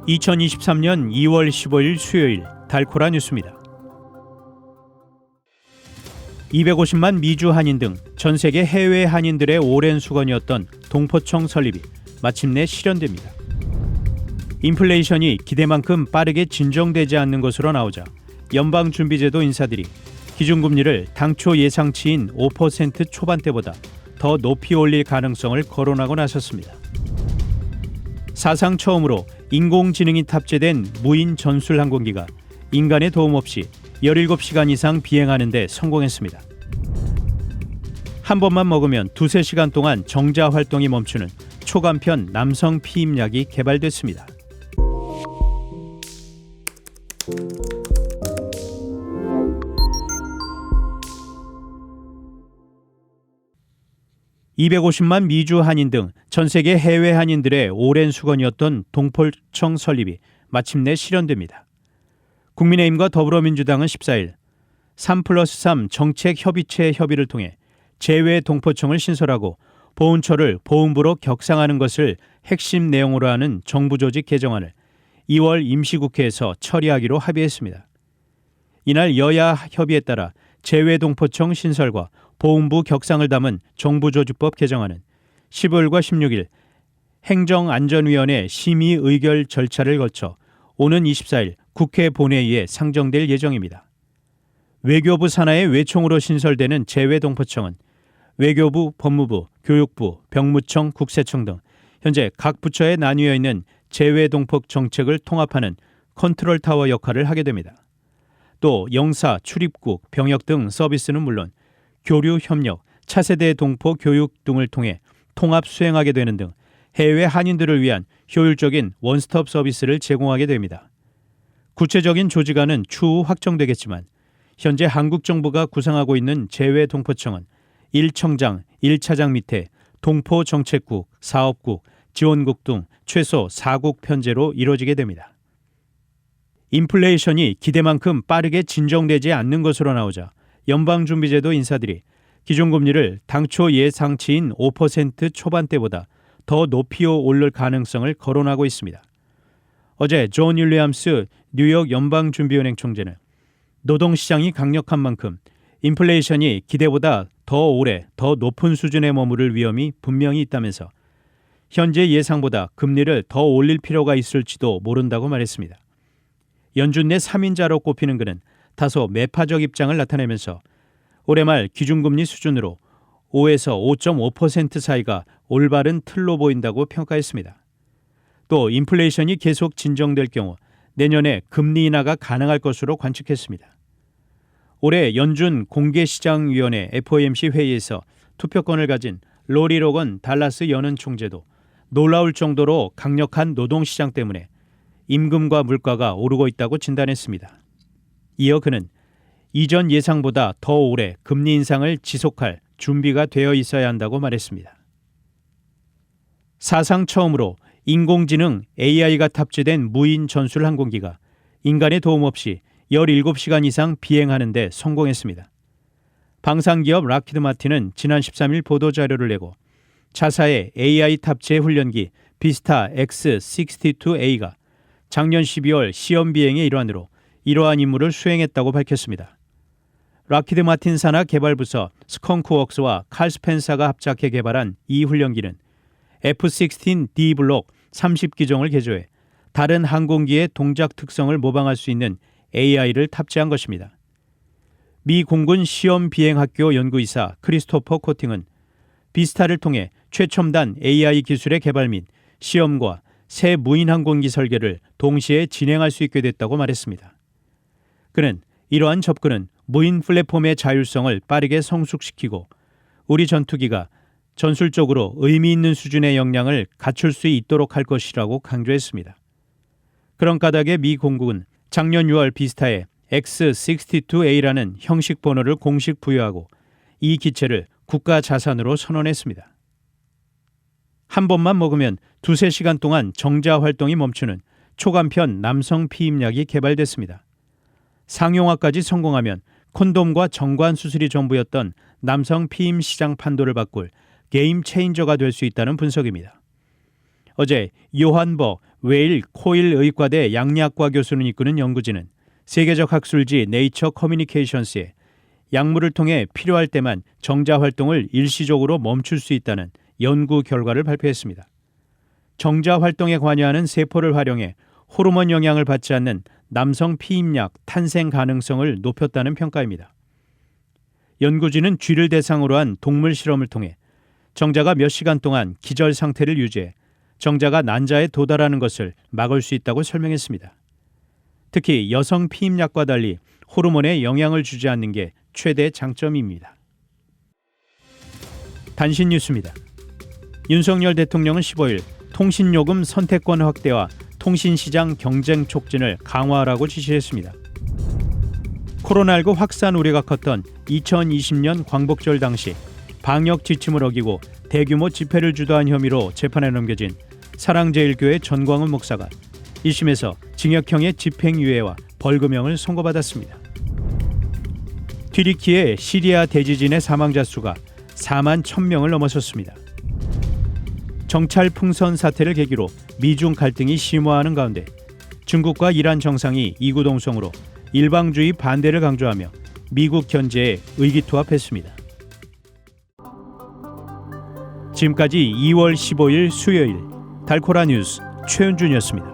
2023년 2월 15일 수요일 달코라 뉴스입니다. 250만 미주 한인 등 전 세계 해외 한인들의 오랜 수건이었던 동포청 설립이 마침내 실현됩니다. 인플레이션이 기대만큼 빠르게 진정되지 않는 것으로 나오자 연방준비제도 인사들이 기준금리를 당초 예상치인 5% 초반대보다 더 높이 올릴 가능성을 거론하고 나섰습니다. 사상 처음으로 인공지능이 탑재된 무인 전술 항공기가 인간의 도움 없이 17시간 이상 비행하는 데 성공했습니다. 한 번만 먹으면 두세 시간 동안 정자 활동이 멈추는 초간편 남성 피임약이 개발됐습니다. (250만) 미주 한인 등 전 세계 해외 한인들의 오랜 수건이었던 동포청 설립이 마침내 실현됩니다. 국민의힘과 더불어민주당은 14일 3+3 정책협의체 협의를 통해 재외 동포청을 신설하고 보훈처를 보훈부로 격상하는 것을 핵심 내용으로 하는 정부 조직 개정안을 2월 임시국회에서 처리하기로 합의했습니다. 이날 여야 협의에 따라 재외 동포청 신설과 보훈부 격상을 담은 정부조직법 개정안은 15일과 16일 행정안전위원회 심의 의결 절차를 거쳐 오는 24일 국회 본회의에 상정될 예정입니다. 외교부 산하의 외총으로 신설되는 재외 동포청은 외교부, 법무부, 교육부, 병무청, 국세청 등 현재 각 부처에 나뉘어 있는 재외 동포 정책을 통합하는 컨트롤타워 역할을 하게 됩니다. 또 영사, 출입국, 병역 등 서비스는 물론 교류 협력, 차세대 동포 교육 등을 통해 통합 수행하게 되는 등 해외 한인들을 위한 효율적인 원스톱 서비스를 제공하게 됩니다. 구체적인 조직안은 추후 확정되겠지만 현재 한국 정부가 구상하고 있는 재외 동포청은 1청장, 1차장 밑에 동포 정책국, 사업국, 지원국 등 최소 4국 편제로 이루어지게 됩니다. 인플레이션이 기대만큼 빠르게 진정되지 않는 것으로 나오자 연방준비제도 인사들이 기준금리를 당초 예상치인 5% 초반대보다 더 높이 오를 가능성을 거론하고 있습니다. 어제 존 윌리엄스 뉴욕 연방준비은행 총재는 노동시장이 강력한 만큼 인플레이션이 기대보다 더 오래 더 높은 수준에 머무를 위험이 분명히 있다면서 현재 예상보다 금리를 더 올릴 필요가 있을지도 모른다고 말했습니다. 연준 내 3인자로 꼽히는 그는 다소 매파적 입장을 나타내면서 올해 말 기준금리 수준으로 5에서 5.5% 사이가 올바른 틀로 보인다고 평가했습니다. 또 인플레이션이 계속 진정될 경우 내년에 금리 인하가 가능할 것으로 관측했습니다. 올해 연준 공개시장위원회 FOMC 회의에서 투표권을 가진 로리 로건 달라스 연은 총재도 놀라울 정도로 강력한 노동시장 때문에 임금과 물가가 오르고 있다고 진단했습니다. 이어 그는 이전 예상보다 더 오래 금리 인상을 지속할 준비가 되어 있어야 한다고 말했습니다. 사상 처음으로 인공지능 AI가 탑재된 무인 전술 항공기가 인간의 도움 없이 17시간 이상 비행하는 데 성공했습니다. 방산기업 락히드 마틴은 지난 13일 보도자료를 내고 자사의 AI 탑재 훈련기 비스타 X-62A가 작년 12월 시험 비행의 일환으로 이러한 임무를 수행했다고 밝혔습니다. 락히드 마틴 산하 개발부서 스컹크웍스와 칼 스펜사가 합작해 개발한 이 훈련기는 F-16D 블록 30기종을 개조해 다른 항공기의 동작 특성을 모방할 수 있는 AI를 탑재한 것입니다. 미 공군 시험 비행학교 연구이사 크리스토퍼 코팅은 비스타를 통해 최첨단 AI 기술의 개발 및 시험과 새 무인 항공기 설계를 동시에 진행할 수 있게 됐다고 말했습니다. 그는 이러한 접근은 무인 플랫폼의 자율성을 빠르게 성숙시키고 우리 전투기가 전술적으로 의미 있는 수준의 역량을 갖출 수 있도록 할 것이라고 강조했습니다. 그런 까닭에 미 공군은 작년 6월 비스타에 X-62A라는 형식 번호를 공식 부여하고 이 기체를 국가 자산으로 선언했습니다. 한 번만 먹으면 두세 시간 동안 정자 활동이 멈추는 초간편 남성 피임약이 개발됐습니다. 상용화까지 성공하면 콘돔과 정관 수술이 전부였던 남성 피임 시장 판도를 바꿀 게임 체인저가 될 수 있다는 분석입니다. 어제 요한버 웨일 코일 의과대 양리학과 교수는 이끄는 연구진은 세계적 학술지 네이처 커뮤니케이션스에 약물을 통해 필요할 때만 정자 활동을 일시적으로 멈출 수 있다는 연구 결과를 발표했습니다. 정자 활동에 관여하는 세포를 활용해 호르몬 영향을 받지 않는 남성 피임약 탄생 가능성을 높였다는 평가입니다. 연구진은 쥐를 대상으로 한 동물 실험을 통해 정자가 몇 시간 동안 기절 상태를 유지해 정자가 난자에 도달하는 것을 막을 수 있다고 설명했습니다. 특히 여성 피임약과 달리 호르몬에 영향을 주지 않는 게 최대 장점입니다. 단신 뉴스입니다. 윤석열 대통령은 15일 통신요금 선택권 확대와 통신시장 경쟁 촉진을 강화하라고 지시했습니다. 코로나19 확산 우려가 컸던 2020년 광복절 당시 방역 지침을 어기고 대규모 집회를 주도한 혐의로 재판에 넘겨진 사랑제일교회 전광훈 목사가 1심에서 징역형의 집행유예와 벌금형을 선고받았습니다. 튀르키예 시리아 대지진의 사망자 수가 4만 1,000명을 넘어섰습니다. 정찰 풍선 사태를 계기로 미중 갈등이 심화하는 가운데 중국과 이란 정상이 이구동성으로 일방주의 반대를 강조하며 미국 견제에 의기투합했습니다. 지금까지 2월 15일 수요일 달코라 뉴스 최은준이었습니다.